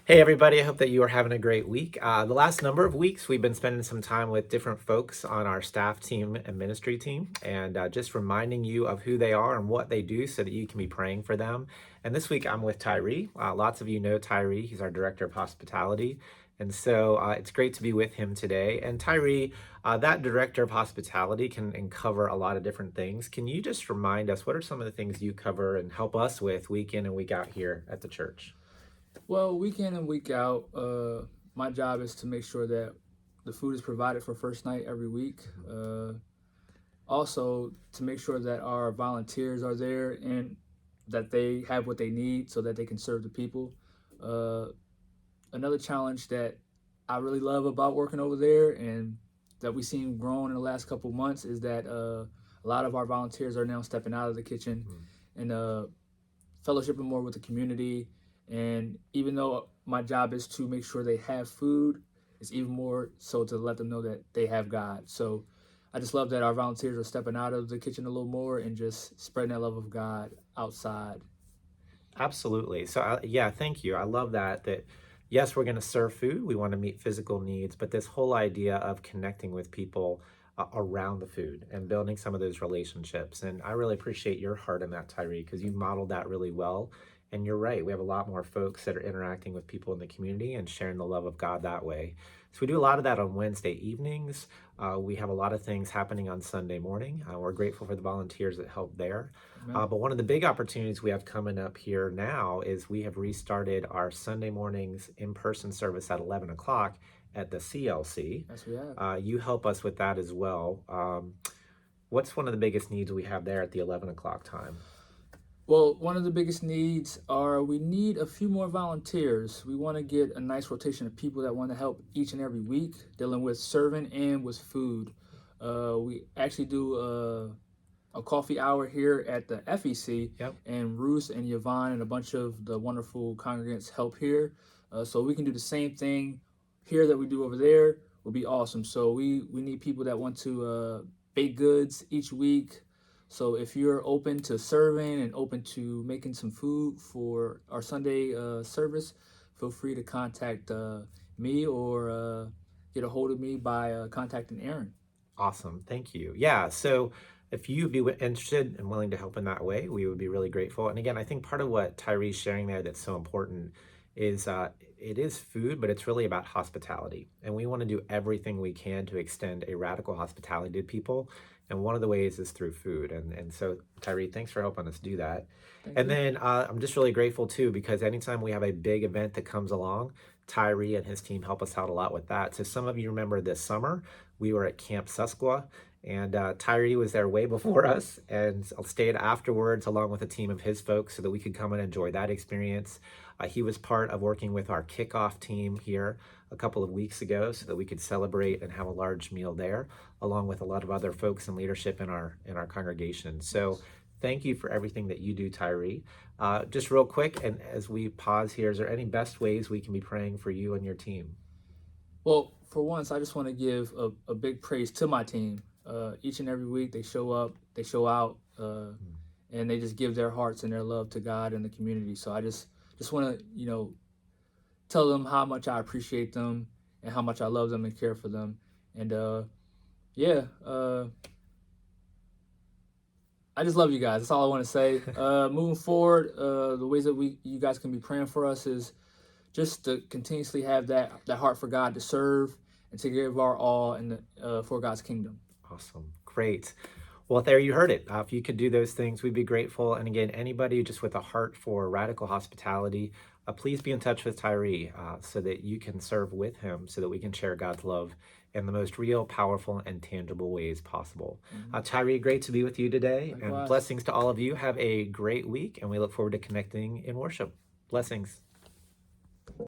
Hey, everybody. I hope that you are having a great week. The last number of weeks, we've been spending some time with different folks on our staff team and ministry team, and just reminding you of who they are and what they do so that you can be praying for them. And this week, I'm with Tyree. Lots of you know Tyree. He's our director of hospitality. And so it's great to be with him today. And Tyree, that director of hospitality can cover a lot of different things. Can you just remind us what are some of the things you cover and help us with week in and week out here at the church? Well, week in and week out, my job is to make sure that the food is provided for first night every week. Also, to make sure that our volunteers are there and that they have what they need so that they can serve the people. Uh, Another challenge that I really love about working over there and that we've seen grown in the last couple of months is that a lot of our volunteers are now stepping out of the kitchen and fellowshipping more with the community. And even though my job is to make sure they have food, it's even more so to let them know that they have God. So I just love that our volunteers are stepping out of the kitchen a little more and just spreading that love of God outside. Absolutely. So, yeah, thank you. I love that. Yes, we're going to serve food. We want to meet physical needs, but this whole idea of connecting with people around the food and building some of those relationships. And I really appreciate your heart in that, Tyree, because you modeled that really well. And you're right. We have a lot more folks that are interacting with people in the community and sharing the love of God that way. So we do a lot of that on Wednesday evenings. We have a lot of things happening on Sunday morning. We're grateful for the volunteers that help there. Amen. But one of the big opportunities we have coming up here now is we have restarted our Sunday mornings in-person service at 11 o'clock at the CLC. Yes, we have. You help us with that as well. What's one of the biggest needs we have there at the 11 o'clock time? Well, one of the biggest needs are we need a few more volunteers. We want to get a nice rotation of people that want to help each and every week dealing with serving and with food. We actually do a coffee hour here at the FEC, Yep. and Bruce and Yvonne and a bunch of the wonderful congregants help here. So we can do the same thing here that we do over there would be awesome. So we need people that want to bake goods each week. So if you're open to serving and open to making some food for our Sunday service, feel free to contact me or get a hold of me by contacting Aaron. Awesome. Thank you. Yeah. So if you'd be interested and willing to help in that way, we would be really grateful. And again, I think part of what Tyree's sharing there that's so important is it is food, but it's really about hospitality. And we want to do everything we can to extend a radical hospitality to people. And one of the ways is through food. And so, Tyree, thanks for helping us do that. Thank And you. then I'm just really grateful too, because anytime we have a big event that comes along, Tyree and his team help us out a lot with that. So some of you remember this summer, we were at Camp Susquehanna, and Tyree was there way before us and stayed afterwards along with a team of his folks so that we could come and enjoy that experience. He was part of working with our kickoff team here a couple of weeks ago so that we could celebrate and have a large meal there, along with a lot of other folks in leadership in our congregation. So thank you for everything that you do, Tyree. Just real quick, and as we pause here, is there any best ways we can be praying for you and your team? Well, for once, I just want to give a big praise to my team. Each and every week, they show up, they show out, and they just give their hearts and their love to God and the community. So I just want to, tell them how much I appreciate them and how much I love them and care for them. And yeah, I just love you guys. That's all I want to say. Moving forward, the ways that you guys can be praying for us is just to continuously have that heart for God to serve and to give our all in for God's kingdom. Awesome. Great. Well, there you heard it. If you could do those things, we'd be grateful. And again, anybody just with a heart for radical hospitality, please be in touch with Tyree so that you can serve with him so that we can share God's love in the most real, powerful, and tangible ways possible. Tyree, great to be with you today. Likewise. And blessings to all of you. Have a great week, and we look forward to connecting in worship. Blessings.